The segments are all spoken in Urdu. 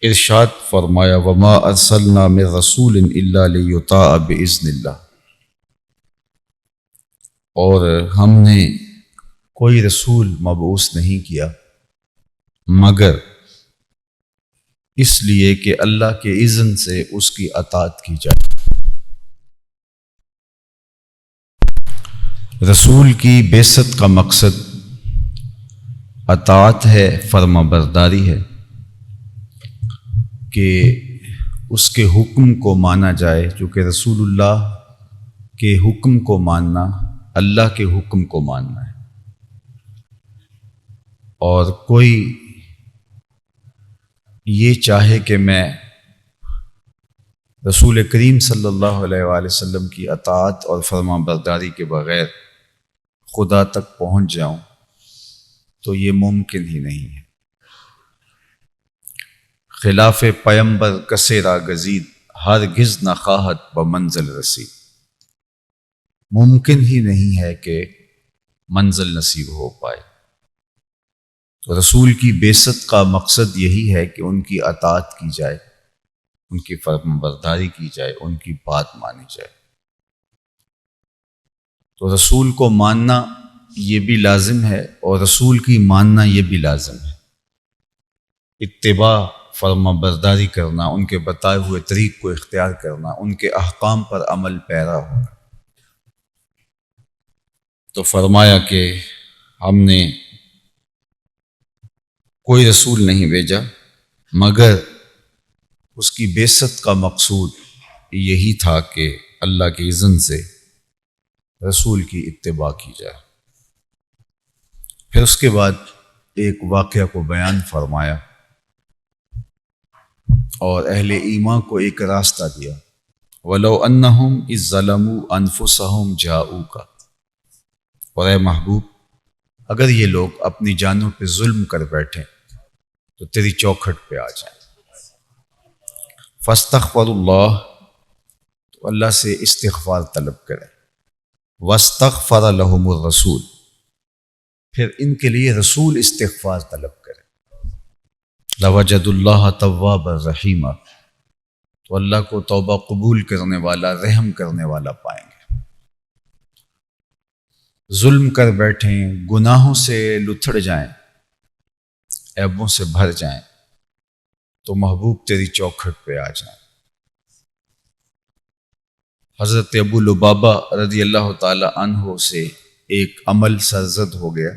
ارشاد فرمایا وما ارسلنا من رسول الا لیطاع باذن اللہ، اور ہم نے کوئی رسول مبعوث نہیں کیا مگر اس لیے کہ اللہ کے اذن سے اس کی اطاعت کی جائے۔ رسول کی بعثت کا مقصد اطاعت ہے، فرما برداری ہے، کہ اس کے حکم کو مانا جائے، چونکہ رسول اللہ کے حکم کو ماننا اللہ کے حکم کو ماننا ہے۔ اور کوئی یہ چاہے کہ میں رسول کریم صلی اللہ علیہ وآلہ وسلم کی اطاعت اور فرما برداری کے بغیر خدا تک پہنچ جاؤں تو یہ ممکن ہی نہیں ہے۔ خلاف پیمبر کسے را گزید، ہرگز نہ خواہد بمنزل رسید۔ ممکن ہی نہیں ہے کہ منزل نصیب ہو پائے۔ تو رسول کی بعثت کا مقصد یہی ہے کہ ان کی اطاعت کی جائے، ان کی فرما برداری کی جائے، ان کی بات مانی جائے۔ تو رسول کو ماننا یہ بھی لازم ہے اور رسول کی ماننا یہ بھی لازم ہے۔ اتباع، فرما برداری کرنا، ان کے بتائے ہوئے طریق کو اختیار کرنا، ان کے احکام پر عمل پیرا ہونا۔ تو فرمایا کہ ہم نے کوئی رسول نہیں بھیجا مگر اس کی بعثت کا مقصود یہی تھا کہ اللہ کے اذن سے رسول کی اتباع کی جائے۔ پھر اس کے بعد ایک واقعہ کو بیان فرمایا اور اہل ایمان کو ایک راستہ دیا۔ وَلَوْ أَنَّهُمْ إِذ ظَلَمُوا أَنفُسَهُمْ جَاءُوكَ، اور اے محبوب اگر یہ لوگ اپنی جانوں پہ ظلم کر بیٹھیں تو تیری چوکھٹ پہ آ جائیں۔ فَاسْتَغْفَرُوا اللَّهَ، تو اللہ سے استغفار طلب کریں۔ وَاسْتَغْفَرَ لَهُمُ الرَّسُولُ، پھر ان کے لیے رسول استغفار طلب کرے۔ لَوَجَدُوا اللَّهَ تَوَّابًا رَحِيمًا، تو اللہ کو توبہ قبول کرنے والا، رحم کرنے والا پائیں گے۔ ظلم کر بیٹھیں، گناہوں سے لتھڑ جائیں، عیبوں سے بھر جائیں تو محبوب تیری چوکھٹ پہ آ جائیں۔ حضرت ابو لبابہ رضی اللہ تعالی عنہ سے ایک عمل سرزد ہو گیا،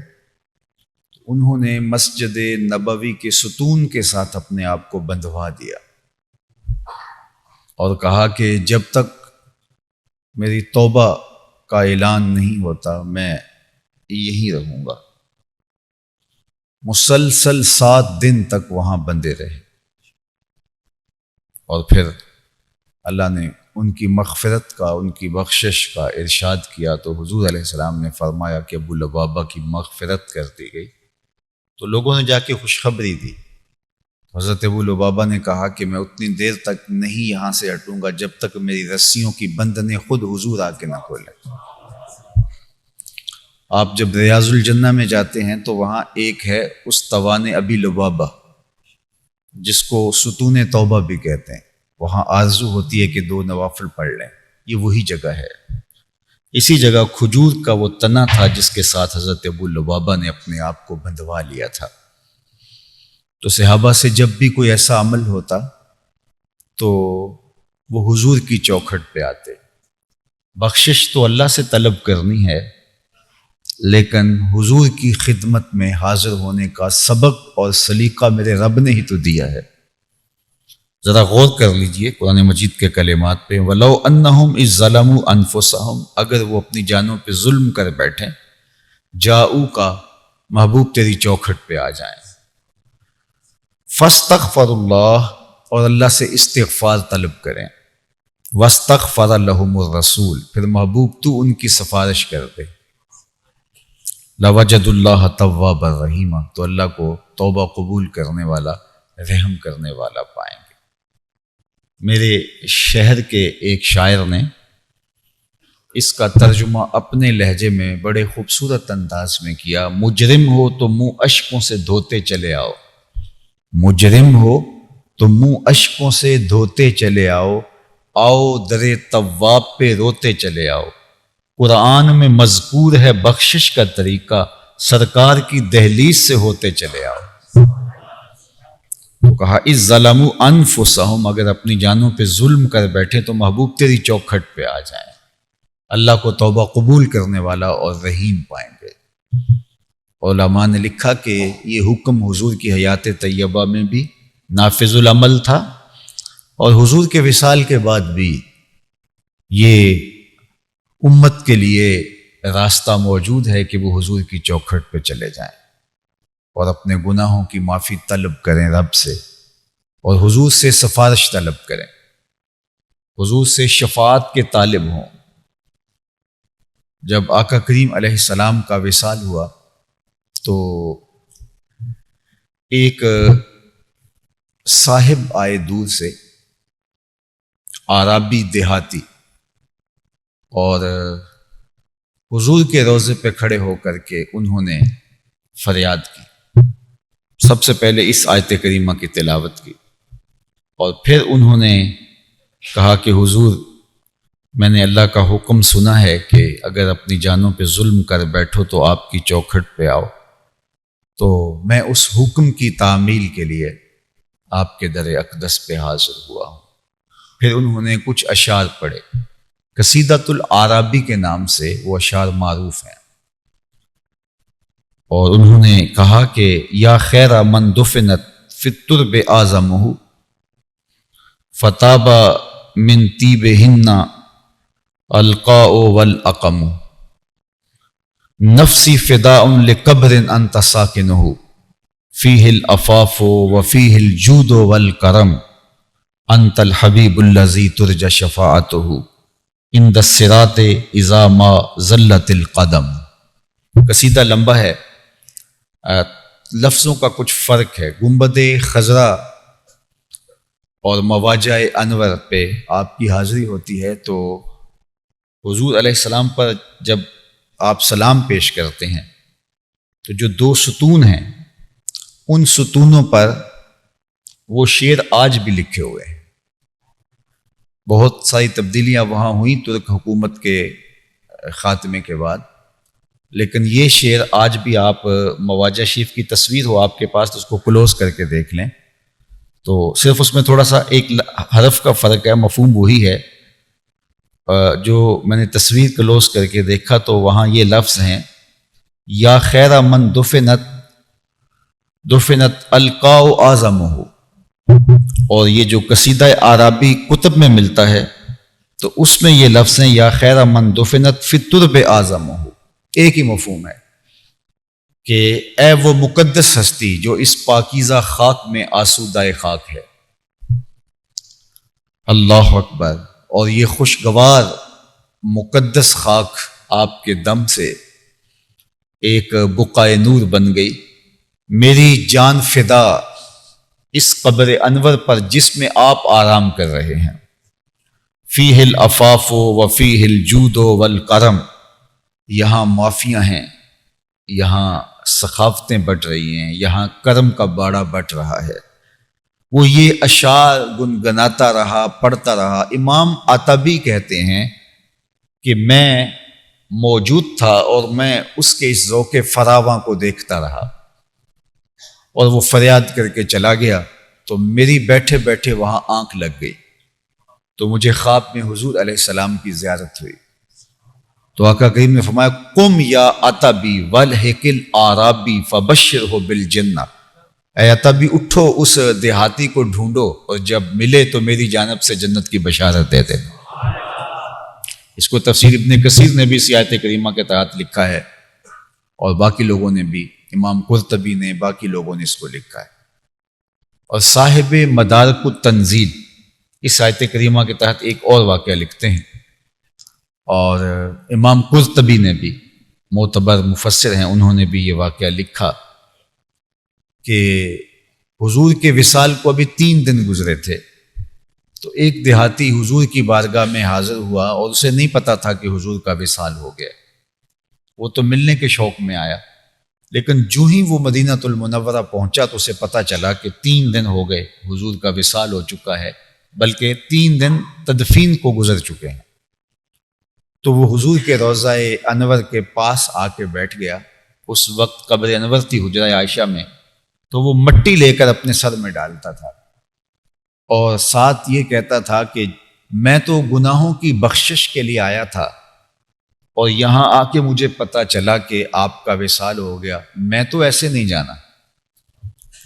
انہوں نے مسجد نبوی کے ستون کے ساتھ اپنے آپ کو بندھوا دیا اور کہا کہ جب تک میری توبہ کا اعلان نہیں ہوتا میں یہیں رہوں گا۔ مسلسل 7 دن تک وہاں بندے رہے اور پھر اللہ نے ان کی مغفرت کا، ان کی بخشش کا ارشاد کیا تو حضور علیہ السلام نے فرمایا کہ ابو لبابہ کی مغفرت کر دی گئی۔ تو لوگوں نے جا کے خوشخبری دی۔ حضرت ابو لبابہ نے کہا کہ میں اتنی دیر تک نہیں یہاں سے ہٹوں گا جب تک میری رسیوں کی بندنیں خود حضور آ کے نہ کھولیں۔ آپ جب ریاض الجنہ میں جاتے ہیں تو وہاں ایک ہے استوان ابی لبابہ، جس کو ستون توبہ بھی کہتے ہیں۔ وہاں آرزو ہوتی ہے کہ 2 نوافل پڑھ لیں، یہ وہی جگہ ہے۔ اسی جگہ کھجور کا وہ تنا تھا جس کے ساتھ حضرت ابو لبابہ نے اپنے آپ کو بندھوا لیا تھا۔ تو صحابہ سے جب بھی کوئی ایسا عمل ہوتا تو وہ حضور کی چوکھٹ پہ آتے۔ بخشش تو اللہ سے طلب کرنی ہے، لیکن حضور کی خدمت میں حاضر ہونے کا سبق اور سلیقہ میرے رب نے ہی تو دیا ہے۔ ذرا غور کر لیجئے قرآن مجید کے کلمات پہ، وَلَوْ أَنَّهُمْ إِذ ظَلَمُوا أَنفُسَهُمْ، اگر وہ اپنی جانوں پہ ظلم کر بیٹھیں، جَاءُوكَ، محبوب تیری چوکھٹ پہ آ جائیں۔ فَاسْتَغْفَرُوا اللَّهَ، اور اللہ سے استغفار طلب کریں۔ وَاسْتَغْفَرَ لَهُمُ الرَّسُولُ، پھر محبوب تو ان کی سفارش کر دے۔ لَوَجَدُوا اللَّهَ تَوَّابًا رَحِيمًا، تو اللہ کو توبہ قبول کرنے والا، رحم کرنے والا پائیں گے۔ میرے شہر کے ایک شاعر نے اس کا ترجمہ اپنے لہجے میں بڑے خوبصورت انداز میں کیا۔ مجرم ہو تو منہ اشکوں سے دھوتے چلے آؤ، مجرم ہو تو منہ اشکوں سے دھوتے چلے آؤ، آؤ در تواب پہ روتے چلے آؤ۔ قرآن میں مذکور ہے بخشش کا طریقہ، سرکار کی دہلیز سے ہوتے چلے آؤ۔ تو کہا اذ ظلموا انفسہم، اگر اپنی جانوں پہ ظلم کر بیٹھے تو محبوب تیری چوکھٹ پہ آ جائیں، اللہ کو توبہ قبول کرنے والا اور رحیم پائیں گے۔ علماء نے لکھا کہ یہ حکم حضور کی حیات طیبہ میں بھی نافذ العمل تھا، اور حضور کے وصال کے بعد بھی یہ امت کے لیے راستہ موجود ہے کہ وہ حضور کی چوکھٹ پہ چلے جائیں اور اپنے گناہوں کی معافی طلب کریں رب سے، اور حضور سے سفارش طلب کریں، حضور سے شفاعت کے طالب ہوں۔ جب آقا کریم علیہ السلام کا وصال ہوا تو ایک صاحب آئے دور سے، عرابی دیہاتی، اور حضور کے روضے پہ کھڑے ہو کر کے انہوں نے فریاد کی۔ سب سے پہلے اس آیت کریمہ کی تلاوت کی، اور پھر انہوں نے کہا کہ حضور، میں نے اللہ کا حکم سنا ہے کہ اگر اپنی جانوں پہ ظلم کر بیٹھو تو آپ کی چوکھٹ پہ آؤ، تو میں اس حکم کی تعمیل کے لیے آپ کے در اقدس پہ حاضر ہوا ہوں۔ پھر انہوں نے کچھ اشعار پڑھے، قصیدۃ العرابی کے نام سے وہ اشعار معروف ہیں، اور انہوں نے کہا کہ یا خیر من دفنت فی الترب اعظمہ فتاب من طیبہن القاء والاقم، نفسی فداء لقبر انت ساکنہ فیہ العفاف وفیہ الجود والکرم، انت الحبیب الذی ترجى شفاعتہ عند الصراط اذا ما زلت القدم۔ قصیدہ لمبا ہے، لفظوں کا کچھ فرق ہے۔ گنبد خضرا اور مواجہ انور پہ آپ کی حاضری ہوتی ہے تو حضور علیہ السلام پر جب آپ سلام پیش کرتے ہیں تو جو دو ستون ہیں ان ستونوں پر وہ شعر آج بھی لکھے ہوئے ہیں۔ بہت ساری تبدیلیاں وہاں ہوئیں ترک حکومت کے خاتمے کے بعد، لیکن یہ شعر آج بھی، آپ مواجہ شریف کی تصویر ہو آپ کے پاس تو اس کو کلوز کر کے دیکھ لیں، تو صرف اس میں تھوڑا سا ایک حرف کا فرق ہے، مفہوم وہی ہے۔ جو میں نے تصویر کلوز کر کے دیکھا تو وہاں یہ لفظ ہیں یا خیر من دفنت القاء اعظمہ، اور یہ جو قصیدہ عرابی کتب میں ملتا ہے تو اس میں یہ لفظ ہیں یا خیر من دفنت فی الترب اعظمہ، ایک ہی مفہوم ہے کہ اے وہ مقدس ہستی جو اس پاکیزہ خاک میں آسودہ خاک ہے۔ اللہ اکبر۔ اور یہ خوشگوار مقدس خاک آپ کے دم سے ایک بقعۂ نور بن گئی۔ میری جان فدا اس قبر انور پر جس میں آپ آرام کر رہے ہیں۔ فیہ العفاف وفیہ الجود والکرم، یہاں معافیاں ہیں، یہاں ثقافتیں بٹ رہی ہیں، یہاں کرم کا باڑا بٹ رہا ہے۔ وہ یہ اشعار گنگناتا رہا، پڑھتا رہا۔ امام عتبی کہتے ہیں کہ میں موجود تھا اور میں اس کے اس ذوق فراواں کو دیکھتا رہا، اور وہ فریاد کر کے چلا گیا تو میری بیٹھے بیٹھے وہاں آنکھ لگ گئی، تو مجھے خواب میں حضور علیہ السلام کی زیارت ہوئی۔ تو آقا کریم نے فرمایا قم یا عتبی والحق العرابی فبشرہ بالجنہ، اے عتبی اٹھو، اس دیہاتی کو ڈھونڈو اور جب ملے تو میری جانب سے جنت کی بشارت دے دے۔ اس کو تفسیر ابن کثیر نے بھی اس آیت کریمہ کے تحت لکھا ہے، اور باقی لوگوں نے بھی، امام قرطبی نے، باقی لوگوں نے اس کو لکھا ہے۔ اور صاحب مدارک التنزیل اس آیت کریمہ کے تحت ایک اور واقعہ لکھتے ہیں، اور امام قرطبی نے بھی، معتبر مفسر ہیں، انہوں نے بھی یہ واقعہ لکھا کہ حضور کے وصال کو ابھی 3 دن گزرے تھے، تو ایک دیہاتی حضور کی بارگاہ میں حاضر ہوا اور اسے نہیں پتا تھا کہ حضور کا وصال ہو گیا۔ وہ تو ملنے کے شوق میں آیا، لیکن جو ہی وہ مدینہ المنورہ پہنچا تو اسے پتہ چلا کہ 3 دن ہو گئے حضور کا وصال ہو چکا ہے، بلکہ 3 دن تدفین کو گزر چکے ہیں۔ تو وہ حضور کے روضہ انور کے پاس آ کے بیٹھ گیا۔ اس وقت قبر انور تھی حجرہ عائشہ میں، تو وہ مٹی لے کر اپنے سر میں ڈالتا تھا اور ساتھ یہ کہتا تھا کہ میں تو گناہوں کی بخشش کے لیے آیا تھا اور یہاں آ کے مجھے پتہ چلا کہ آپ کا وصال ہو گیا، میں تو ایسے نہیں جانا۔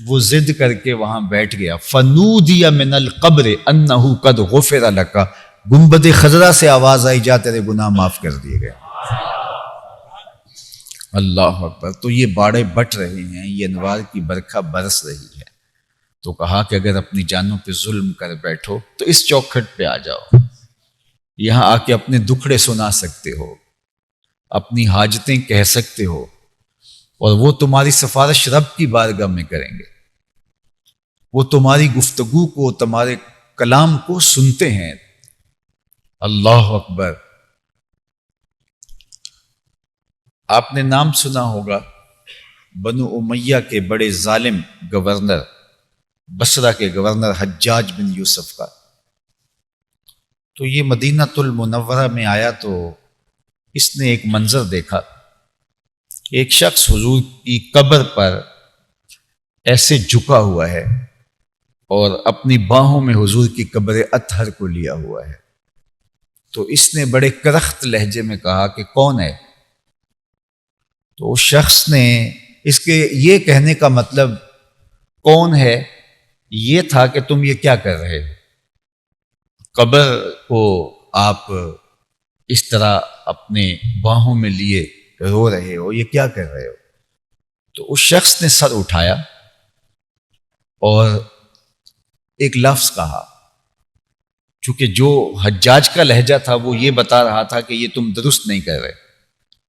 وہ ضد کر کے وہاں بیٹھ گیا۔ فنودی من القبر انہ قد غفر لک، گنبد خضرا سے آواز آئی، جا تیرے گناہ معاف کر دیے گئے۔ اللہ اکبر۔ تو یہ باڑے بٹ رہے ہیں، یہ انوار کی برکھا برس رہی ہے۔ تو کہا کہ اگر اپنی جانوں پہ ظلم کر بیٹھو تو اس چوکھٹ پہ آ جاؤ، یہاں آ کے اپنے دکھڑے سنا سکتے ہو، اپنی حاجتیں کہہ سکتے ہو، اور وہ تمہاری سفارش رب کی بارگاہ میں کریں گے۔ وہ تمہاری گفتگو کو، تمہارے کلام کو سنتے ہیں۔ اللہ اکبر۔ آپ نے نام سنا ہوگا بنو امیہ کے بڑے ظالم گورنر، بصرہ کے گورنر حجاج بن یوسف کا۔ تو یہ مدینہ المنورہ میں آیا تو اس نے ایک منظر دیکھا، ایک شخص حضور کی قبر پر ایسے جھکا ہوا ہے اور اپنی باہوں میں حضور کی قبر اطہر کو لیا ہوا ہے۔ تو اس نے بڑے کرخت لہجے میں کہا کہ کون ہے؟ تو اس شخص نے اس کے یہ کہنے کا مطلب کون ہے یہ تھا کہ تم یہ کیا کر رہے ہو، قبر کو آپ اس طرح اپنے باہوں میں لیے رو رہے ہو، یہ کیا کر رہے ہو؟ تو اس شخص نے سر اٹھایا اور ایک لفظ کہا، چونکہ جو حجاج کا لہجہ تھا وہ یہ بتا رہا تھا کہ یہ تم درست نہیں کر رہے۔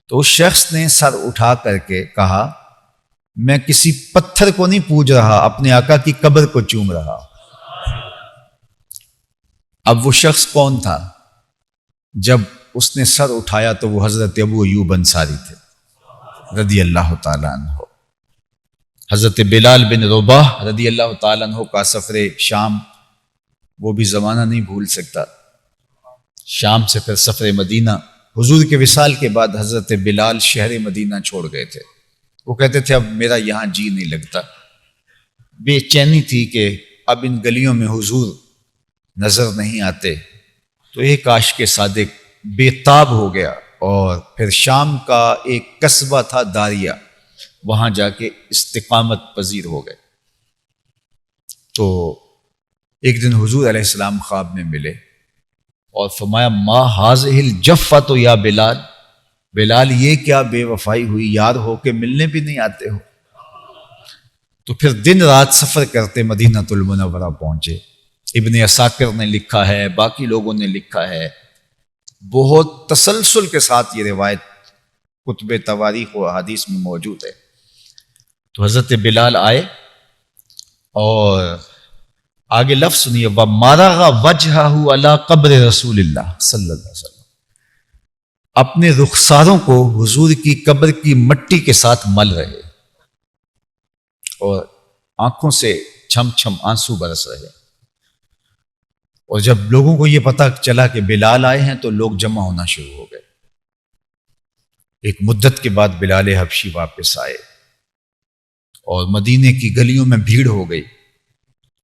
تو اس شخص نے سر اٹھا کر کے کہا، میں کسی پتھر کو نہیں پوج رہا، اپنے آقا کی قبر کو چوم رہا۔ اب وہ شخص کون تھا؟ جب اس نے سر اٹھایا تو وہ حضرت ابو ایوب انصاری تھے رضی اللہ تعالیٰ عنہ۔ حضرت بلال بن رباح رضی اللہ تعالیٰ عنہ کا سفر شام وہ بھی زمانہ نہیں بھول سکتا۔ شام سے پھر سفر مدینہ، حضور کے وصال کے بعد حضرت بلال شہر مدینہ چھوڑ گئے تھے۔ وہ کہتے تھے اب میرا یہاں جی نہیں لگتا، بے چینی تھی کہ اب ان گلیوں میں حضور نظر نہیں آتے۔ تو ایک عاشق صادق بے تاب ہو گیا اور پھر شام کا ایک قصبہ تھا داریہ، وہاں جا کے استقامت پذیر ہو گئے۔ تو ایک دن حضور علیہ السلام خواب میں ملے اور فرمایا، ما ہذہ الجفۃ یا بلال، بلال یہ کیا بے وفائی ہوئی، یار ہو کے ملنے بھی نہیں آتے ہو۔ تو پھر دن رات سفر کرتے مدینہ المنورہ پہنچے۔ ابن عساکر نے لکھا ہے، باقی لوگوں نے لکھا ہے، بہت تسلسل کے ساتھ یہ روایت کتب تواریخ و احادیث میں موجود ہے۔ تو حضرت بلال آئے اور آگے لفظ سنیے، وَمَرَغَ وَجْهَهُ عَلَى قَبْرِ رسول اللہ صلی اللہ علیہ وسلم، اپنے رخساروں کو حضور کی قبر کی مٹی کے ساتھ مل رہے اور آنکھوں سے چھم چھم آنسو برس رہے۔ اور جب لوگوں کو یہ پتہ چلا کہ بلال آئے ہیں تو لوگ جمع ہونا شروع ہو گئے۔ ایک مدت کے بعد بلال حبشی واپس آئے اور مدینے کی گلیوں میں بھیڑ ہو گئی،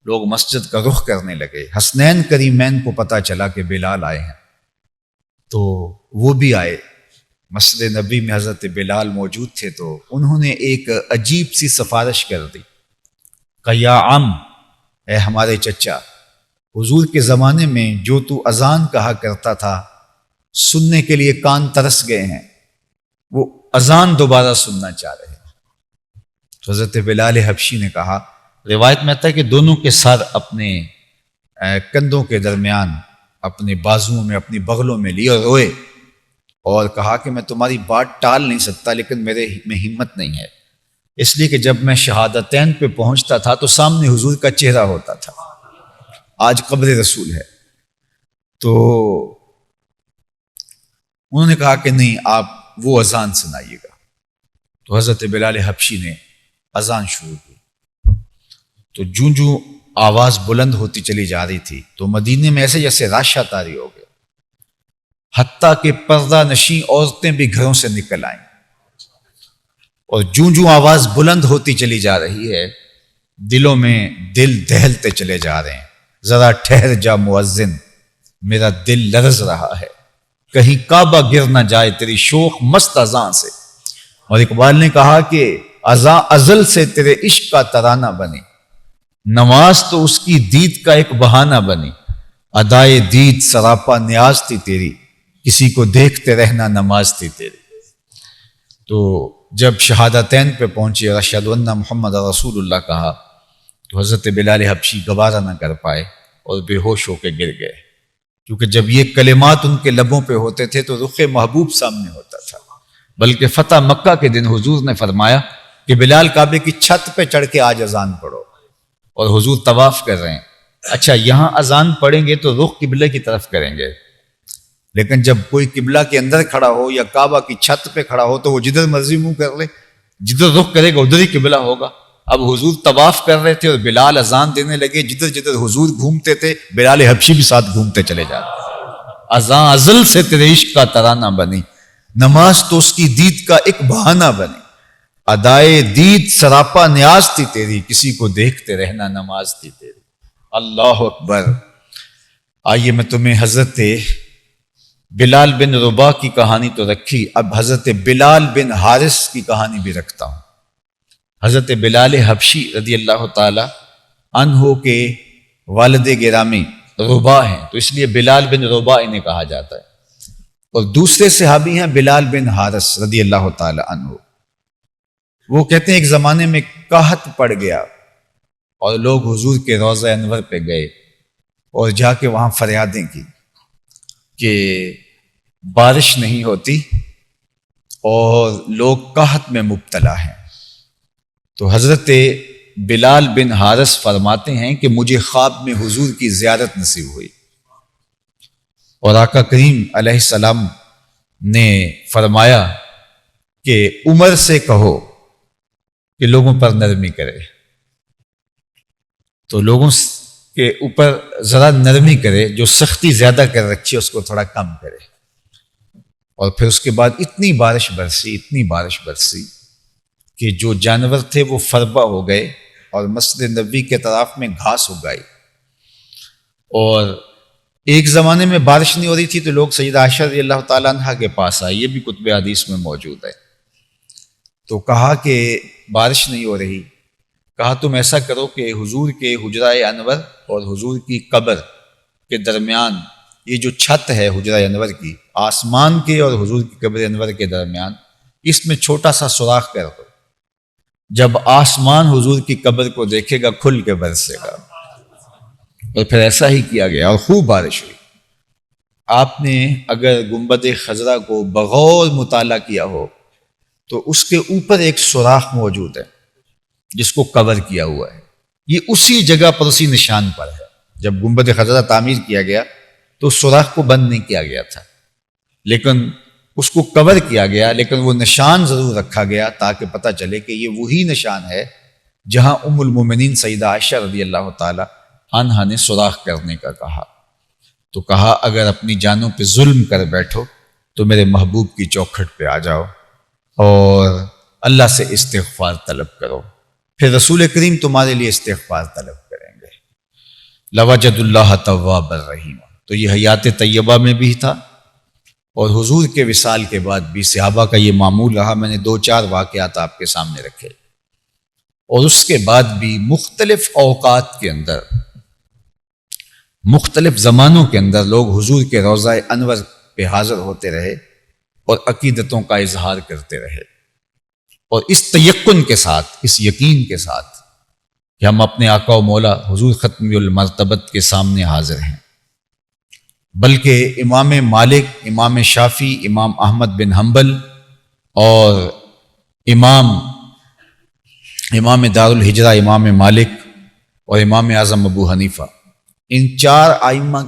لوگ مسجد کا رخ کرنے لگے۔ حسنین کریمین کو پتہ چلا کہ بلال آئے ہیں تو وہ بھی آئے۔ مسجد نبی میں حضرت بلال موجود تھے تو انہوں نے ایک عجیب سی سفارش کر دی کہ یا عم، اے ہمارے چچا، حضور کے زمانے میں جو تو اذان کہا کرتا تھا سننے کے لیے کان ترس گئے ہیں، وہ اذان دوبارہ سننا چاہ رہے ہیں۔ تو حضرت بلال حبشی نے کہا، روایت میں آتا ہے کہ دونوں کے سر اپنے کندھوں کے درمیان اپنے بازوؤں میں اپنی بغلوں میں لیے اور روئے اور کہا کہ میں تمہاری بات ٹال نہیں سکتا لیکن میرے میں ہمت نہیں ہے، اس لیے کہ جب میں شہادتین پہ پہنچتا تھا تو سامنے حضور کا چہرہ ہوتا تھا، آج قبر رسول ہے۔ تو انہوں نے کہا کہ نہیں، آپ وہ اذان سنائیے گا۔ تو حضرت بلال حبشی نے اذان شروع کی، تو جوں آواز بلند ہوتی چلی جا رہی تھی تو مدینے میں ایسے جیسے راشا طاری ہو گئے، حتیٰ کہ پردہ نشین عورتیں بھی گھروں سے نکل آئیں، اور جوں آواز بلند ہوتی چلی جا رہی ہے دلوں میں دل دہلتے چلے جا رہے ہیں، ذرا ٹھہر جا مؤذن میرا دل لرز رہا ہے، کہیں کعبہ گر نہ جائے تیری شوق مست اذان سے۔ اور اقبال نے کہا کہ اذان ازل سے تیرے عشق کا ترانہ بنی، نماز تو اس کی دید کا ایک بہانہ بنی، ادائے دید سراپا نیاز تھی تیری، کسی کو دیکھتے رہنا نماز تھی تیری۔ تو جب شہادتین پہ پہنچے اور اشہد ان محمد رسول اللہ کہا تو حضرت بلال حبشی گوارہ نہ کر پائے اور بے ہوش ہو کے گر گئے، کیونکہ جب یہ کلمات ان کے لبوں پہ ہوتے تھے تو رخ محبوب سامنے ہوتا تھا۔ بلکہ فتح مکہ کے دن حضور نے فرمایا کہ بلال کعبے کی چھت پہ چڑھ کے آج اذان پڑھو، اور حضور طواف کر رہے ہیں، اچھا یہاں اذان پڑھیں گے تو رخ قبلے کی طرف کریں گے، لیکن جب کوئی قبلہ کے اندر کھڑا ہو یا کعبہ کی چھت پہ کھڑا ہو تو وہ جدھر مرضی منہ کر لے، جدھر رخ کرے گا ادھر ہی قبلہ ہوگا۔ اب حضور طواف کر رہے تھے اور بلال اذان دینے لگے، جدھر جدھر حضور گھومتے تھے بلال حبشی بھی ساتھ گھومتے چلے جاتے۔ اذان ازل سے تیرے عشق کا ترانہ بنی، نماز تو اس کی دید کا ایک بہانہ بنی، ادائے دید سراپا نیاز تھی تیری، کسی کو دیکھتے رہنا نماز تھی تیری۔ اللہ اکبر۔ آئیے میں تمہیں حضرت بلال بن رباح کی کہانی تو رکھی، اب حضرت بلال بن حارث کی کہانی بھی رکھتا ہوں۔ حضرت بلال حبشی رضی اللہ تعالی عنہ کے والد گرامی رباح ہیں، تو اس لیے بلال بن رباح انہیں کہا جاتا ہے، اور دوسرے صحابی ہیں بلال بن حارث رضی اللہ تعالی عنہ۔ وہ کہتے ہیں ایک زمانے میں قحط پڑ گیا اور لوگ حضور کے روضہ انور پہ گئے اور جا کے وہاں فریادیں کی کہ بارش نہیں ہوتی اور لوگ قحط میں مبتلا ہیں۔ تو حضرت بلال بن حارث فرماتے ہیں کہ مجھے خواب میں حضور کی زیارت نصیب ہوئی، اور آقا کریم علیہ السلام نے فرمایا کہ عمر سے کہو کہ لوگوں پر نرمی کرے، تو لوگوں کے اوپر ذرا نرمی کرے، جو سختی زیادہ کر رکھی ہے اس کو تھوڑا کم کرے۔ اور پھر اس کے بعد اتنی بارش برسی کہ جو جانور تھے وہ فربا ہو گئے، اور مسجد نبوی کے طرف میں گھاس اگائی، اور ایک زمانے میں بارش نہیں ہو رہی تھی تو لوگ سیدہ عائشہ رضی اللہ تعالیٰ عنہ کے پاس آئے، یہ بھی کتب حدیث میں موجود ہے، تو کہا کہ بارش نہیں ہو رہی، کہا تم ایسا کرو کہ حضور کے حجرہ انور اور حضور کی قبر کے درمیان یہ جو چھت ہے حجرہ انور کی، آسمان کے اور حضور کی قبر انور کے درمیان، اس میں چھوٹا سا سوراخ کر دو، جب آسمان حضور کی قبر کو دیکھے گا کھل کے برسے گا۔ اور پھر ایسا ہی کیا گیا اور خوب بارش ہوئی۔ آپ نے اگر گنبد خضرا کو بغور مطالعہ کیا ہو تو اس کے اوپر ایک سوراخ موجود ہے جس کو کور کیا ہوا ہے، یہ اسی جگہ پر اسی نشان پر ہے۔ جب گنبد خضرا تعمیر کیا گیا تو اس سوراخ کو بند نہیں کیا گیا تھا، لیکن اس کو کور کیا گیا، لیکن وہ نشان ضرور رکھا گیا تاکہ پتہ چلے کہ یہ وہی نشان ہے جہاں ام المومنین سیدہ عائشہ رضی اللہ تعالی عنہا نے سوراخ کرنے کا کہا۔ تو کہا اگر اپنی جانوں پہ ظلم کر بیٹھو تو میرے محبوب کی چوکھٹ پہ آ جاؤ اور اللہ سے استغفار طلب کرو، پھر رسول کریم تمہارے لیے استغفار طلب کریں گے۔ لوجد اللہ تواب الرحیم۔ تو یہ حیات طیبہ میں بھی تھا، اور حضور کے وصال کے بعد بھی صحابہ کا یہ معمول رہا۔ میں نے 2-4 واقعات آپ کے سامنے رکھے، اور اس کے بعد بھی مختلف اوقات کے اندر، مختلف زمانوں کے اندر لوگ حضور کے روضہ انور پہ حاضر ہوتے رہے اور عقیدتوں کا اظہار کرتے رہے، اور اس تیقن کے ساتھ، اس یقین کے ساتھ کہ ہم اپنے آقا و مولا حضور ختم المرتبت کے سامنے حاضر ہیں۔ بلکہ امام مالک، امام شافعی، امام احمد بن حنبل اور امام دار الہجرہ امام مالک اور امام اعظم ابو حنیفہ، ان 4 ائمہ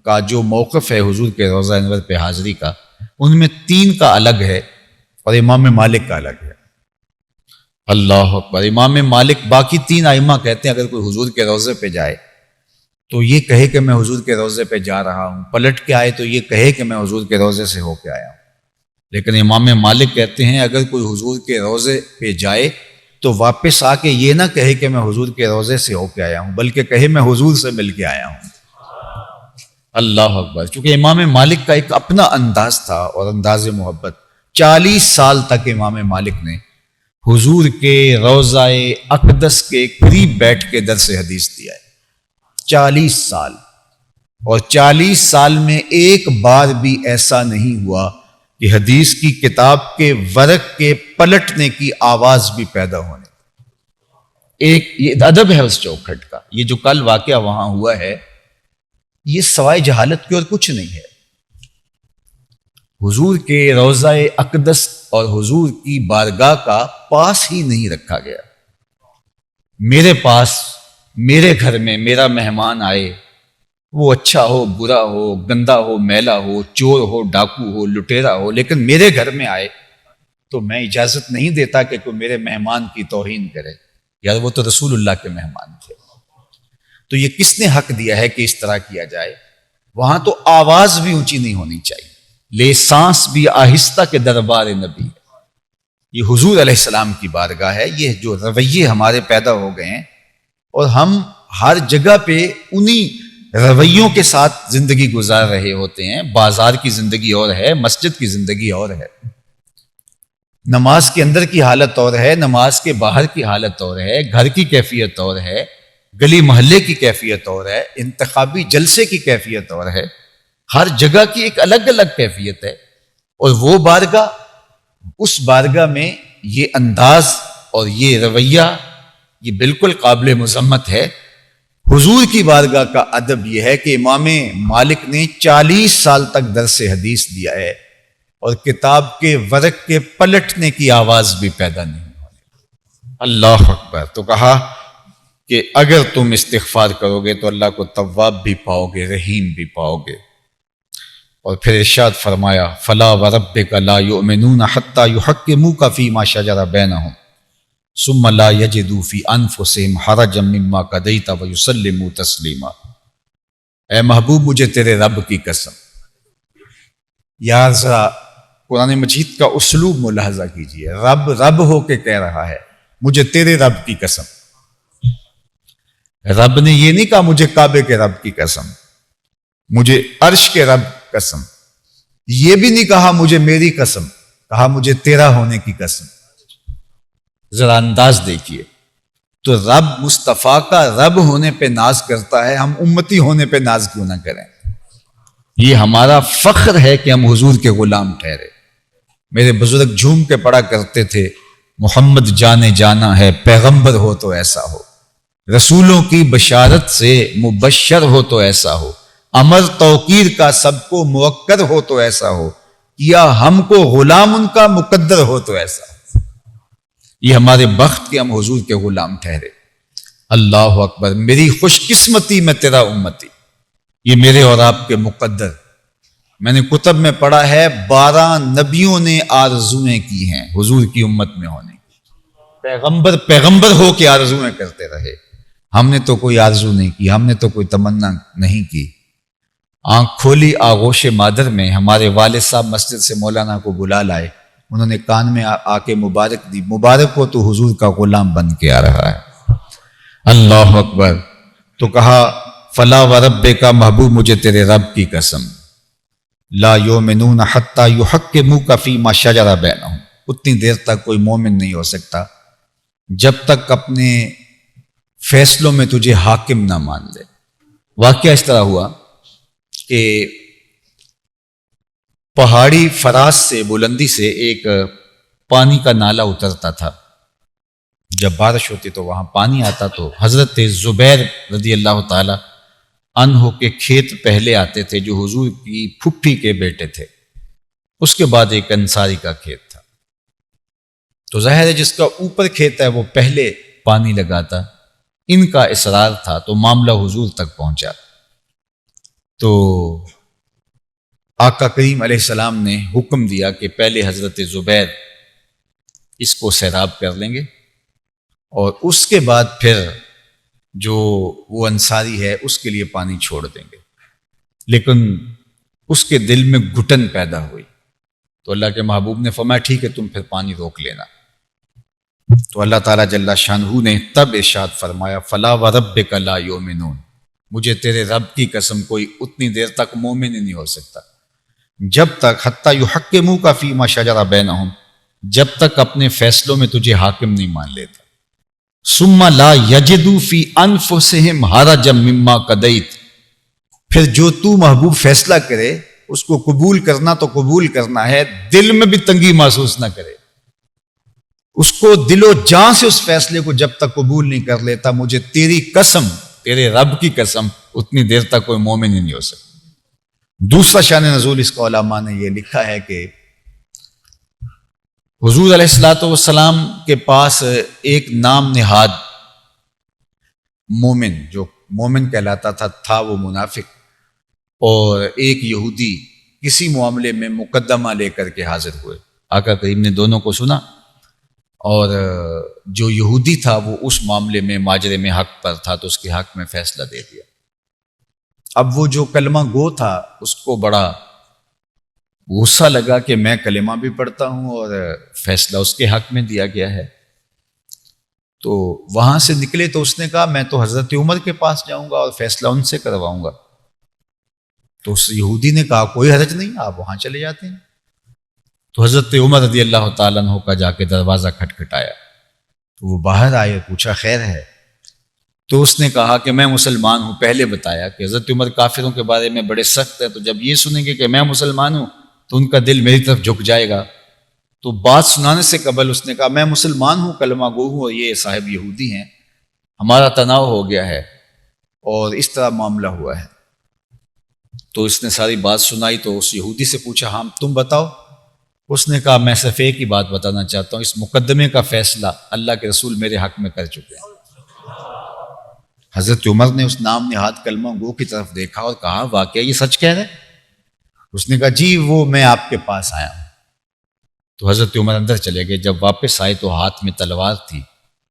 کا جو موقف ہے حضور کے روضہ انور پہ حاضری کا، ان میں 3 کا الگ ہے اور امام مالک کا الگ ہے۔ اللہ اکبر. امام مالک باقی 3 ائمہ کہتے ہیں اگر کوئی حضور کے روضے پہ جائے تو یہ کہے کہ میں حضور کے روضے پہ جا رہا ہوں، پلٹ کے آئے تو یہ کہے کہ میں حضور کے روضے سے ہو کے آیا ہوں. لیکن امام مالک کہتے ہیں اگر کوئی حضور کے روضے پہ جائے تو واپس آ کے یہ نہ کہے کہ میں حضور کے روضے سے ہو کے آیا ہوں، بلکہ کہے میں حضور سے مل کے آیا ہوں. اللہ اکبر. چونکہ امام مالک کا ایک اپنا انداز تھا اور انداز محبت. 40 سال تک امام مالک نے حضور کے روضہ اقدس کے قریب بیٹھ کے درس حدیث دیا ہے. 40 سال. اور 40 سال میں ایک بار بھی ایسا نہیں ہوا کہ حدیث کی کتاب کے ورق کے پلٹنے کی آواز بھی پیدا ہونے. ایک یہ ادب ہے اس چوکھٹ کا. یہ جو کل واقعہ وہاں ہوا ہے یہ سوائے جہالت کے اور کچھ نہیں ہے. حضور کے روضہ اقدس اور حضور کی بارگاہ کا پاس ہی نہیں رکھا گیا. میرے پاس میرے گھر میں میرا مہمان آئے، وہ اچھا ہو برا ہو گندا ہو میلا ہو چور ہو ڈاکو ہو لٹیرا ہو، لیکن میرے گھر میں آئے تو میں اجازت نہیں دیتا کہ کوئی میرے مہمان کی توہین کرے. یار وہ تو رسول اللہ کے مہمان تھے. تو یہ کس نے حق دیا ہے کہ اس طرح کیا جائے؟ وہاں تو آواز بھی اونچی نہیں ہونی چاہیے. لے سانس بھی آہستہ کے دربار نبی. یہ حضور علیہ السلام کی بارگاہ ہے. یہ جو رویے ہمارے پیدا ہو گئے ہیں اور ہم ہر جگہ پہ انہی رویوں کے ساتھ زندگی گزار رہے ہوتے ہیں. بازار کی زندگی اور ہے، مسجد کی زندگی اور ہے، نماز کے اندر کی حالت اور ہے، نماز کے باہر کی حالت اور ہے، گھر کی کیفیت اور ہے، گلی محلے کی کیفیت اور ہے، انتخابی جلسے کی کیفیت اور ہے. ہر جگہ کی ایک الگ الگ کیفیت ہے. اور وہ بارگاہ، اس بارگاہ میں یہ انداز اور یہ رویہ یہ بالکل قابل مذمت ہے. حضور کی بارگاہ کا ادب یہ ہے کہ امام مالک نے 40 سال تک درس حدیث دیا ہے اور کتاب کے ورق کے پلٹنے کی آواز بھی پیدا نہیں ہوئی. اللہ اکبر. تو کہا کہ اگر تم استغفار کرو گے تو اللہ کو تواب بھی پاؤ گے، رحیم بھی پاؤ گے. اور پھر ارشاد فرمایا فلا وربک لا یؤمنون حتی یحکموک فیما شجر بینہم ثم لا یجدوا فی انفسہم حرجا مما قضیت ویسلموا تسلیما. اے محبوب مجھے تیرے رب کی قسم. یار ذرا قرآن مجید کا اسلوب ملاحظہ کیجئے. رب رب ہو کے کہہ رہا ہے مجھے تیرے رب کی قسم. رب نے یہ نہیں کہا مجھے کعبے کے رب کی قسم، مجھے عرش کے رب قسم. یہ بھی نہیں کہا مجھے میری قسم، کہا مجھے تیرا ہونے کی قسم. ذرا انداز دیکھیے. تو رب مصطفیٰ کا رب ہونے پہ ناز کرتا ہے، ہم امتی ہونے پہ ناز کیوں نہ کریں؟ یہ ہمارا فخر ہے کہ ہم حضور کے غلام ٹھہرے. میرے بزرگ جھوم کے پڑا کرتے تھے محمد جانے جانا ہے، پیغمبر ہو تو ایسا ہو، رسولوں کی بشارت سے مبشر ہو تو ایسا ہو، امر توقیر کا سب کو موکر ہو تو ایسا ہو، یا ہم کو غلام ان کا مقدر ہو تو ایسا ہو. یہ ہمارے بخت کہ ہم حضور کے غلام ٹھہرے. اللہ اکبر. میری خوش قسمتی میں تیرا امتی، یہ میرے اور آپ کے مقدر. میں نے کتب میں پڑھا ہے 12 نبیوں نے آرزویں کی ہیں حضور کی امت میں ہونے کی. پیغمبر ہو کے آرزویں کرتے رہے. ہم نے تو کوئی آرزو نہیں کی، ہم نے تو کوئی تمنا نہیں کی. آنکھ کھولی آغوش مادر میں ہمارے والد صاحب مسجد سے مولانا کو بلا لائے، انہوں نے کان میں آ کے مبارک دی. مبارک ہو تو حضور کا غلام بن کے آ رہا ہے. اللہ اکبر. تو کہا فلا وربک، محبوب مجھے تیرے رب کی قسم، لا یؤمنون حتی یحکموک فیما شجر بینہم. اتنی دیر تک کوئی مومن نہیں ہو سکتا جب تک اپنے فیصلوں میں تجھے حاکم نہ مان لے. واقعہ اس طرح ہوا کہ پہاڑی فراز سے بلندی سے ایک پانی کا نالا اترتا تھا. جب بارش ہوتی تو وہاں پانی آتا تو حضرت زبیر رضی اللہ تعالی عنہ کے کھیت پہلے آتے تھے جو حضور کی پھپھی کے بیٹے تھے. اس کے بعد ایک انصاری کا کھیت تھا. تو ظاہر ہے جس کا اوپر کھیت ہے وہ پہلے پانی لگاتا. ان کا اصرار تھا تو معاملہ حضور تک پہنچا. تو آقا کریم علیہ السلام نے حکم دیا کہ پہلے حضرت زبیر اس کو سیراب کر لیں گے اور اس کے بعد پھر جو وہ انصاری ہے اس کے لیے پانی چھوڑ دیں گے۔ لیکن اس کے دل میں گھٹن پیدا ہوئی تو اللہ کے محبوب نے فرمایا ٹھیک ہے تم پھر پانی روک لینا۔ تو اللہ تعالیٰ جل شانہ نے تب ارشاد فرمایا فلا وربک لا یؤمنون، مجھے تیرے رب کی قسم کوئی اتنی دیر تک مومن ہی نہیں ہو سکتا جب تک حتی یحکموک فیما شجر بینہم، جب تک اپنے فیصلوں میں تجھے حاکم نہیں مان لیتا۔ ثم لا یجدوا فی انفسہم حرجا مما قضیت، پھر جو تو محبوب فیصلہ کرے اس کو قبول کرنا تو قبول کرنا ہے، دل میں بھی تنگی محسوس نہ کرے، اس کو دل و جان سے اس فیصلے کو جب تک قبول نہیں کر لیتا، مجھے تیری قسم، تیرے رب کی قسم، اتنی دیر تک کوئی مومن ہی نہیں ہو سکتا۔ دوسرا شان نزول اس کو علماء نے یہ لکھا ہے کہ حضور علیہ الصلوۃ والسلام کے پاس ایک نام نہاد مومن، جو مومن کہلاتا تھا وہ منافق، اور ایک یہودی کسی معاملے میں مقدمہ لے کر کے حاضر ہوئے۔ آقا کریم نے دونوں کو سنا، اور جو یہودی تھا وہ اس معاملے میں ماجرے میں حق پر تھا تو اس کے حق میں فیصلہ دے دیا۔ اب وہ جو کلمہ گو تھا اس کو بڑا غصہ لگا کہ میں کلمہ بھی پڑھتا ہوں اور فیصلہ اس کے حق میں دیا گیا ہے۔ تو وہاں سے نکلے تو اس نے کہا میں تو حضرت عمر کے پاس جاؤں گا اور فیصلہ ان سے کرواؤں گا۔ تو اس یہودی نے کہا کوئی حرج نہیں، آپ وہاں چلے جاتے ہیں۔ تو حضرت عمر رضی اللہ تعالیٰ عنہ کا جا کے دروازہ کھٹکھٹایا تو وہ باہر آئے، پوچھا خیر ہے؟ تو اس نے کہا کہ میں مسلمان ہوں۔ پہلے بتایا کہ حضرت عمر کافروں کے بارے میں بڑے سخت ہیں، تو جب یہ سنیں گے کہ میں مسلمان ہوں تو ان کا دل میری طرف جھک جائے گا۔ تو بات سنانے سے قبل اس نے کہا میں مسلمان ہوں، کلمہ گو ہوں، اور یہ صاحب یہودی ہیں، ہمارا تناؤ ہو گیا ہے اور اس طرح معاملہ ہوا ہے۔ تو اس نے ساری بات سنائی تو اس یہودی سے پوچھا ہاں تم بتاؤ۔ اس نے کہا میں صرف ایک ہی بات بتانا چاہتا ہوں، اس مقدمے کا فیصلہ اللہ کے رسول میرے حق میں کر چکے ہیں۔ حضرت عمر نے اس نام نہاد کلمہ گو کی طرف دیکھا اور کہا واقعہ یہ سچ کہہ رہے؟ اس نے کہا جی وہ میں آپ کے پاس آیا ہوں۔ تو حضرت عمر اندر چلے گئے، جب واپس آئے تو ہاتھ میں تلوار تھی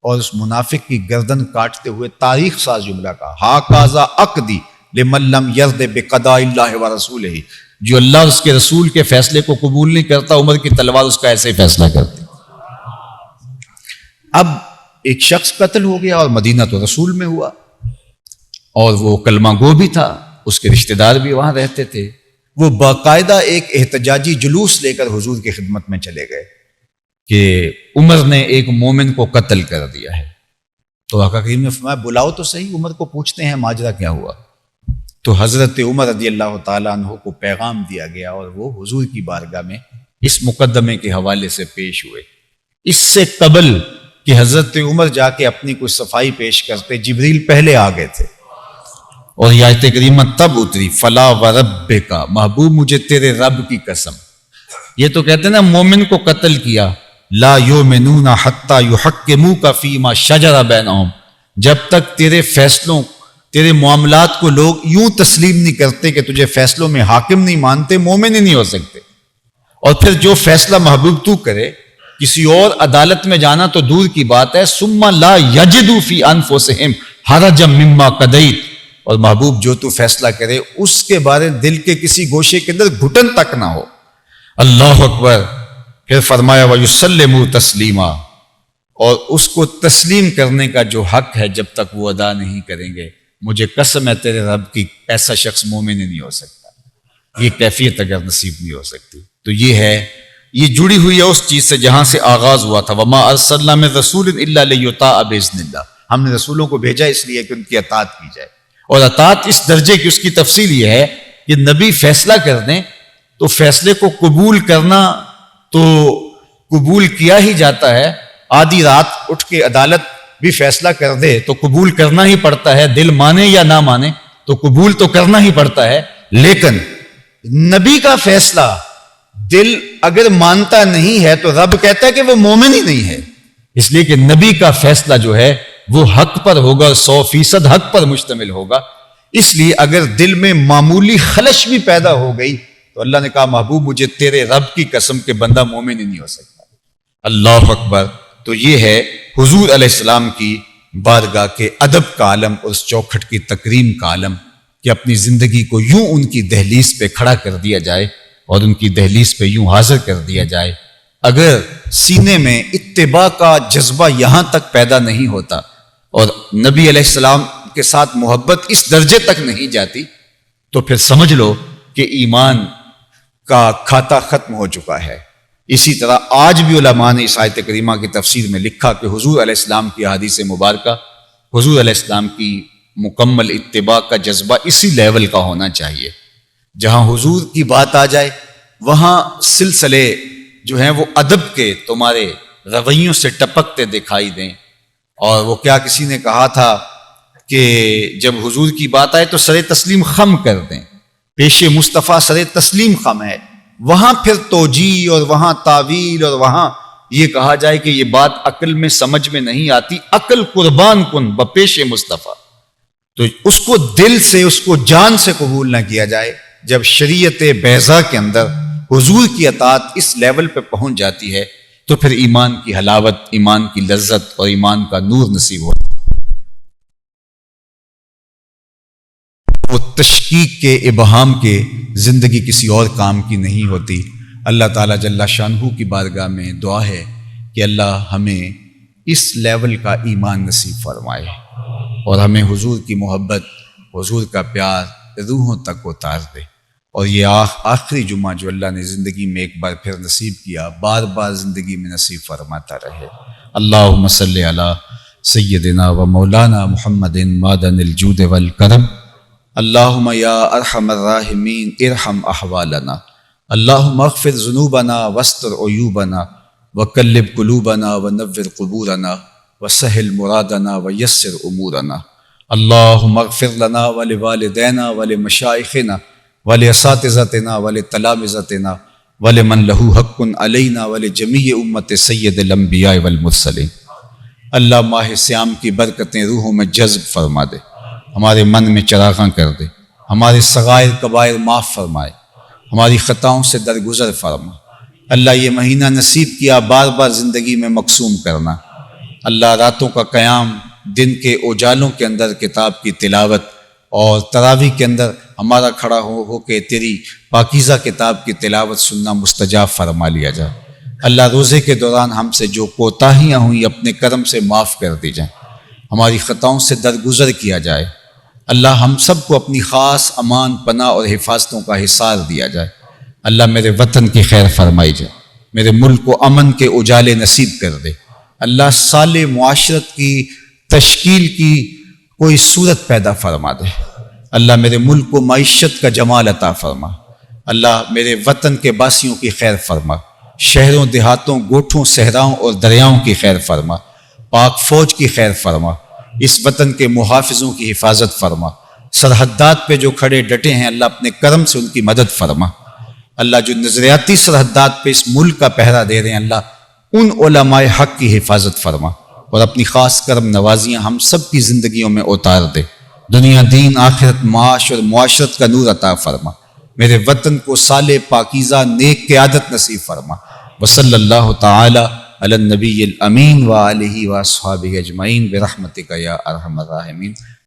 اور اس منافق کی گردن کاٹتے ہوئے تاریخ ساز جملہ کہا ہاکذا عقدی لمن لم یرض بقضاء اللہ ورسولہ، جو اللہ اور اس کے رسول کے فیصلے کو قبول نہیں کرتا عمر کی تلوار اس کا ایسے ہی فیصلہ کرتی۔ اب ایک شخص قتل ہو گیا اور مدینہ تو رسول میں ہوا، اور وہ کلمہ گو بھی تھا، اس کے رشتہ دار بھی وہاں رہتے تھے۔ وہ باقاعدہ ایک احتجاجی جلوس لے کر حضور کی خدمت میں چلے گئے کہ عمر نے ایک مومن کو قتل کر دیا ہے۔ تو آقا کریم نے فرمایا بلاؤ تو صحیح، عمر کو پوچھتے ہیں ماجرا کیا ہوا۔ تو حضرت عمر رضی اللہ تعالیٰ عنہ کو پیغام دیا گیا اور وہ حضور کی بارگاہ میں اس مقدمے کے حوالے سے پیش ہوئے۔ اس سے قبل کہ حضرت عمر جا کے اپنی کوئی صفائی پیش کرتے، جبریل پہلے آ گئے تھے، اور یہ آیت کریمہ تب اتری فلا وربک، محبوب مجھے تیرے رب کی قسم۔ یہ تو کہتے ہیں نا مومن کو قتل کیا، لا یؤمنون حتی یحکموک فیما شجر بینہم، جب تک تیرے فیصلوں، تیرے معاملات کو لوگ یوں تسلیم نہیں کرتے کہ تجھے فیصلوں میں حاکم نہیں مانتے، مومن ہی نہیں ہو سکتے۔ اور پھر جو فیصلہ محبوب تو کرے، کسی اور عدالت میں جانا تو دور کی بات ہے، ثم لا یجدوا فی انفسہم حرجا مما قضیت، اور محبوب جو تو فیصلہ کرے اس کے بارے دل کے کسی گوشے کے اندر گھٹن تک نہ ہو۔ اللہ اکبر۔ پھر فرمایا وَيُسَلِّمُوا تَسْلِيمًا، اور اس کو تسلیم کرنے کا جو حق ہے جب تک وہ ادا نہیں کریں گے، مجھے قسم ہے تیرے رب کی، ایسا شخص مومن ہی نہیں ہو سکتا۔ یہ کیفیت اگر نصیب نہیں ہو سکتی تو یہ ہے، یہ جڑی ہوئی ہے اس چیز سے جہاں سے آغاز ہوا تھا وَمَا أَرْسَلْنَا مِن رَسُولٍ إِلَّا لِيُطَاعَ بِإِذْنِ اللَّهِ، ہم نے رسولوں کو بھیجا اس لیے کہ ان کی اطاعت کی جائے۔ اور اطاعت اس درجے کی، اس کی تفصیل یہ ہے کہ نبی فیصلہ کر دیں تو فیصلے کو قبول کرنا تو قبول کیا ہی جاتا ہے، آدھی رات اٹھ کے عدالت بھی فیصلہ کر دے تو قبول کرنا ہی پڑتا ہے، دل مانے یا نہ مانے تو قبول تو کرنا ہی پڑتا ہے۔ لیکن نبی کا فیصلہ دل اگر مانتا نہیں ہے تو رب کہتا ہے کہ وہ مومن ہی نہیں ہے، اس لیے کہ نبی کا فیصلہ جو ہے وہ حق پر ہوگا، 100% حق پر مشتمل ہوگا۔ اس لیے اگر دل میں معمولی خلش بھی پیدا ہو گئی تو اللہ نے کہا محبوب مجھے تیرے رب کی قسم کے بندہ مومن ہی نہیں ہو سکتا۔ اللہ اکبر۔ تو یہ ہے حضور علیہ السلام کی بارگاہ کے ادب کا عالم اور اس چوکھٹ کی تکریم کا عالم کہ اپنی زندگی کو یوں ان کی دہلیز پہ کھڑا کر دیا جائے اور ان کی دہلیز پہ یوں حاضر کر دیا جائے۔ اگر سینے میں اتباع کا جذبہ یہاں تک پیدا نہیں ہوتا اور نبی علیہ السلام کے ساتھ محبت اس درجے تک نہیں جاتی تو پھر سمجھ لو کہ ایمان کا کھاتا ختم ہو چکا ہے۔ اسی طرح آج بھی علماء نے اس آیت کریمہ کی تفسیر میں لکھا کہ حضور علیہ السلام کی احادیث مبارکہ، حضور علیہ السلام کی مکمل اتباع کا جذبہ اسی لیول کا ہونا چاہیے۔ جہاں حضور کی بات آ جائے وہاں سلسلے جو ہیں وہ ادب کے تمہارے رویوں سے ٹپکتے دکھائی دیں۔ اور وہ کیا کسی نے کہا تھا کہ جب حضور کی بات آئے تو سر تسلیم خم کر دیں، پیش مصطفیٰ سر تسلیم خم ہے، وہاں پھر توجیہ اور وہاں تعویل اور وہاں یہ کہا جائے کہ یہ بات عقل میں سمجھ میں نہیں آتی، عقل قربان کن بپیش مصطفیٰ، تو اس کو دل سے، اس کو جان سے قبول نہ کیا جائے۔ جب شریعت بیضا کے اندر حضور کی اطاعت اس لیول پہ پہنچ جاتی ہے تو پھر ایمان کی حلاوت، ایمان کی لذت اور ایمان کا نور نصیب ہوتا ہے۔ وہ تشکیک کے ابہام کے زندگی کسی اور کام کی نہیں ہوتی۔ اللہ تعالیٰ جل شانہ کی بارگاہ میں دعا ہے کہ اللہ ہمیں اس لیول کا ایمان نصیب فرمائے اور ہمیں حضور کی محبت، حضور کا پیار روحوں تک اتار دے، اور یہ آخری جمعہ جو اللہ نے زندگی میں ایک بار پھر نصیب کیا، بار بار زندگی میں نصیب فرماتا رہے۔ اللہم صلی علی سیدنا و مولانا محمد معدن الجود والکرم، اللہم یا ارحم الراحمین ارحم احوالنا، اللہم اغفر ذنوبنا واستر عیوبنا وقلب قلوبنا ونور قبورنا وسہل مرادنا ویسر امورنا، اللہم اغفر لنا ولوالدینا ولمشائخنا ولاساتذتنا ولتلامذتنا ولمن لہ حق علینا ولجمیع امت سید الانبیاء والمرسلین۔ اللہ ماہ سیام کی برکتیں روحوں میں جذب فرما دے، ہمارے من میں چراغاں کر دے، ہمارے صغائر کبائر معاف فرمائے، ہماری خطاؤں سے درگزر فرما۔ اللہ یہ مہینہ نصیب کیا بار بار زندگی میں مقسوم کرنا۔ اللہ راتوں کا قیام، دن کے اجالوں کے اندر کتاب کی تلاوت اور تراویح کے اندر ہمارا کھڑا ہو کے تیری پاکیزہ کتاب کی تلاوت سننا مستجاب فرما لیا جائے۔ اللہ روزے کے دوران ہم سے جو کوتاہیاں ہوئیں اپنے کرم سے معاف کر دی جائیں، ہماری خطاؤں سے درگزر کیا جائے۔ اللہ ہم سب کو اپنی خاص امان، پناہ اور حفاظتوں کا حصار دیا جائے۔ اللہ میرے وطن کی خیر فرمائی جائے، میرے ملک کو امن کے اجالے نصیب کر دے۔ اللہ صالح معاشرت کی تشکیل کی کوئی صورت پیدا فرما دے۔ اللہ میرے ملک کو معیشت کا جمال عطا فرما۔ اللہ میرے وطن کے باسیوں کی خیر فرما، شہروں، دیہاتوں، گوٹھوں، صحراؤں اور دریاؤں کی خیر فرما، پاک فوج کی خیر فرما، اس وطن کے محافظوں کی حفاظت فرما، سرحدات پہ جو کھڑے ڈٹے ہیں اللہ اپنے کرم سے ان کی مدد فرما۔ اللہ جو نظریاتی سرحدات پہ اس ملک کا پہرا دے رہے ہیں اللہ ان علماء حق کی حفاظت فرما اور اپنی خاص کرم نوازیاں ہم سب کی زندگیوں میں اتار دے۔ دنیا، دین، آخرت، معاش اور معاشرت کا نور عطا فرما۔ میرے وطن کو صالح، پاکیزہ، نیک قیادت نصیب فرما۔ وصلی اللہ تعالی علی النبی الامین وآلہ واصحابہ اجمعین برحمتک یا ارحم الراحمین۔